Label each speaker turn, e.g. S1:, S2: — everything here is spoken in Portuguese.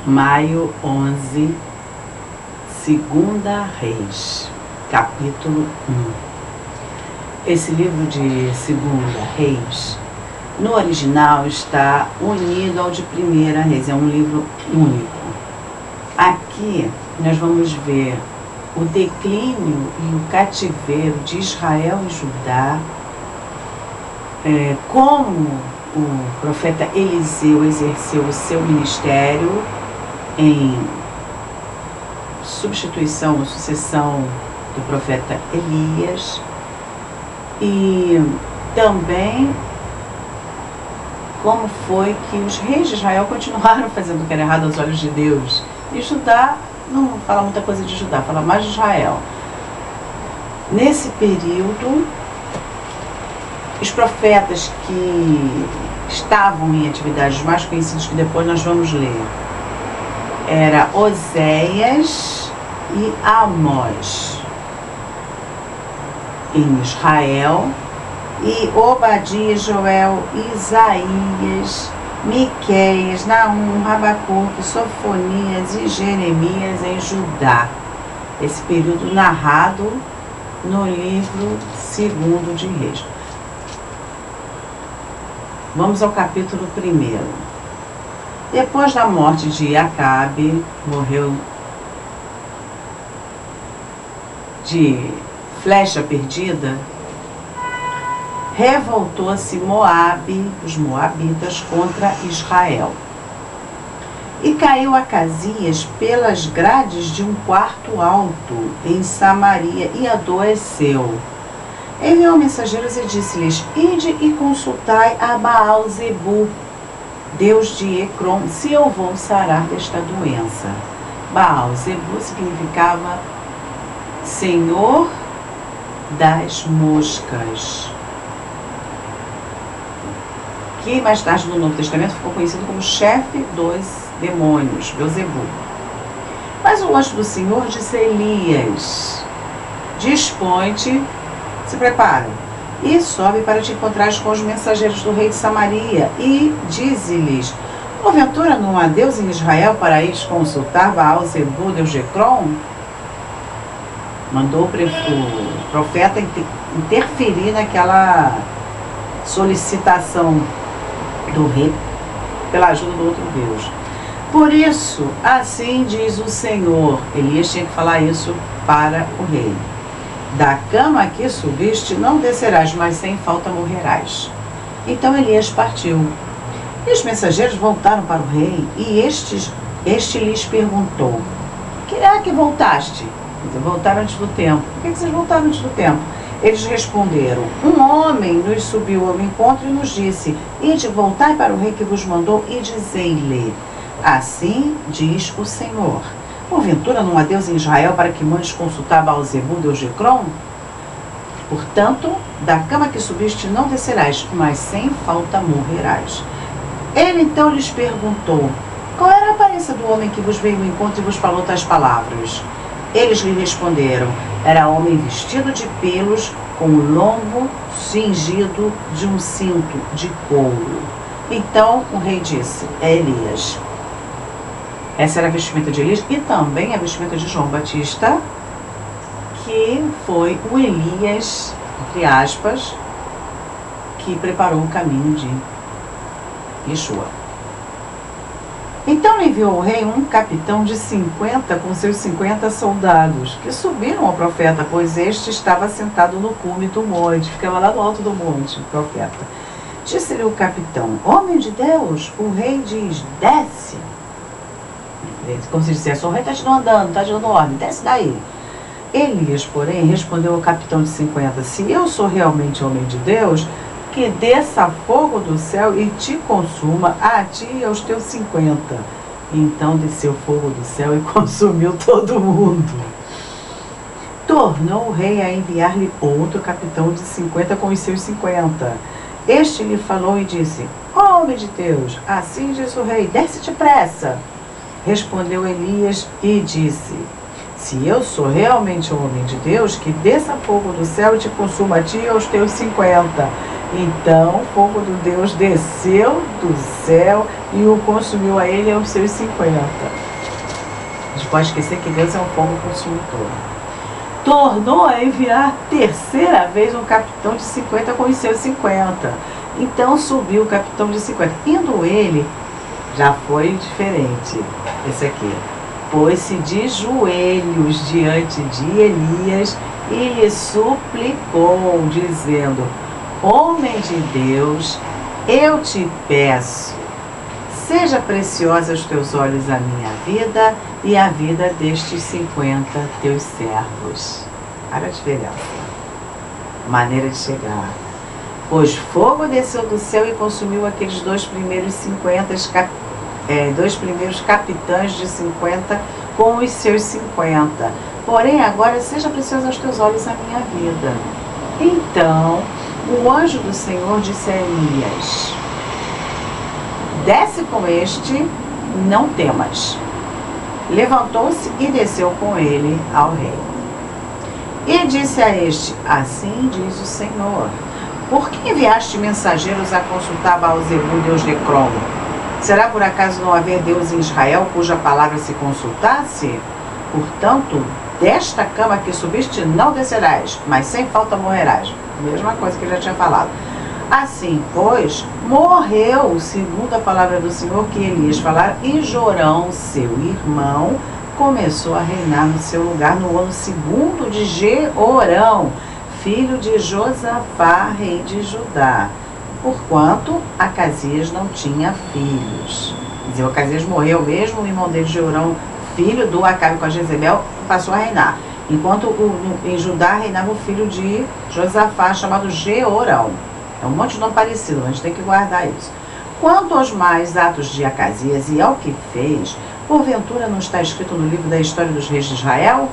S1: Maio 11, Segunda Reis, capítulo 1. Esse livro de Segunda Reis, no original, está unido ao de Primeira Reis, é um livro único. Aqui nós vamos ver o declínio e o cativeiro de Israel e Judá, como o profeta Eliseu exerceu o seu ministério em substituição ou sucessão do profeta Elias, e também como foi que os reis de Israel continuaram fazendo o que era errado aos olhos de Deus. E Judá, não fala muita coisa de Judá, fala mais de Israel. Nesse período, os profetas que estavam em atividades mais conhecidas, que depois nós vamos ler, era Oséias e Amós em Israel, e Obadias, Joel, Isaías, Miqueias, Naum, Rabacuque, Sofonias e Jeremias em Judá. Esse período narrado no livro 2 de Reis. Vamos ao capítulo 1. Depois da morte de Acabe, morreu de flecha perdida, revoltou-se Moabe, os moabitas, contra Israel. E caiu Acasias pelas grades de um quarto alto em Samaria e adoeceu. Enviou mensageiros e disse-lhes: ide e consultai a Baal-zebu, Deus de Ecrom, se eu vou sarar desta doença. Baal-zebu significava Senhor das moscas, que mais tarde no Novo Testamento ficou conhecido como chefe dos demônios, Beelzebu. Mas o anjo do Senhor disse a Elias: dispõe-te, se prepara, e sobe para te encontrares com os mensageiros do rei de Samaria, e dize-lhes: porventura não há Deus em Israel para ires consultar Baal-zebu, Deus de Ecrom? Mandou o profeta interferir naquela solicitação do rei pela ajuda do outro Deus. Por isso, assim diz o Senhor. Elias tinha que falar isso para o rei: da cama que subiste não descerás, mas sem falta morrerás. Então Elias partiu. E os mensageiros voltaram para o rei, e este lhes perguntou: que é que voltaste? Voltaram antes do tempo. Por que vocês voltaram antes do tempo? Eles responderam: um homem nos subiu ao encontro e nos disse: ide, voltai para o rei que vos mandou, e dizei-lhe: assim diz o Senhor, porventura não há Deus em Israel para que mandes consultar Baal-zebu, Deus de Ecrom? Portanto, da cama que subiste não descerás, mas sem falta morrerás. Ele então lhes perguntou: qual era a aparência do homem que vos veio ao encontro e vos falou tais palavras? Eles lhe responderam: era homem vestido de pelos, com o lombo cingido de um cinto de couro. Então o rei disse: é Elias. Essa era a vestimenta de Elias e também a vestimenta de João Batista, que foi o Elias, entre aspas, que preparou o caminho de Yeshua. Então enviou o rei um capitão de 50 com seus 50 soldados, que subiram ao profeta, pois este estava sentado no cume do monte, ficava lá no alto do monte, o profeta. Disse-lhe o capitão: homem de Deus, o rei diz: desce. Como se dissesse: o rei está te andando, está te dando ordem, desce daí. Elias, porém, respondeu ao capitão de 50: se eu sou realmente homem de Deus, que desça fogo do céu e te consuma, a ti e aos teus 50. Então desceu fogo do céu e consumiu todo mundo. Tornou o rei a enviar-lhe outro capitão de 50 com os seus 50. Este lhe falou e disse: homem de Deus, assim diz o rei, desce depressa. Respondeu Elias e disse: se eu sou realmente homem de Deus, que desça fogo do céu e te consuma a ti e aos teus 50. Então o fogo do Deus desceu do céu e o consumiu a ele e aos seus 50. A gente pode esquecer que Deus é um fogo consumidor. Tornou a enviar terceira vez um capitão de 50 com os seus 50. Então subiu o capitão de 50. Indo ele, já foi diferente. Esse aqui. Pôs-se de joelhos diante de Elias e lhe suplicou, dizendo: Homem de Deus, eu te peço, seja preciosa aos teus olhos a minha vida e a vida destes 50 teus servos. Olha a diferença. Maneira de chegar. Pois fogo desceu do céu e consumiu aqueles dois primeiros capitães de 50 com os seus 50. Porém, agora seja preciosa aos teus olhos a minha vida. Então, o anjo do Senhor disse a Elias: Desce com este, não temas. Levantou-se e desceu com ele ao rei. E disse a este: Assim diz o Senhor: Por que enviaste mensageiros a consultar Baal-zebul, Deus de Ecrom? Será por acaso não haver Deus em Israel cuja palavra se consultasse? Portanto, desta cama que subiste não descerás, mas sem falta morrerás. Mesma coisa que ele já tinha falado. Assim, pois, morreu, segundo a palavra do Senhor que Elias falara, e Jorão, seu irmão, começou a reinar no seu lugar no ano segundo de Jeorão, filho de Josafá, rei de Judá, porquanto Acasias não tinha filhos. Quer dizer, o Acasias morreu mesmo, o irmão dele, Jeorão, filho do Acabe com a Jezebel, passou a reinar. Enquanto em Judá reinava o filho de Josafá, chamado Jeorão. É um monte de nome parecido, a gente tem que guardar isso. Quanto aos mais atos de Acasias e ao que fez, porventura não está escrito no livro da história dos reis de Israel?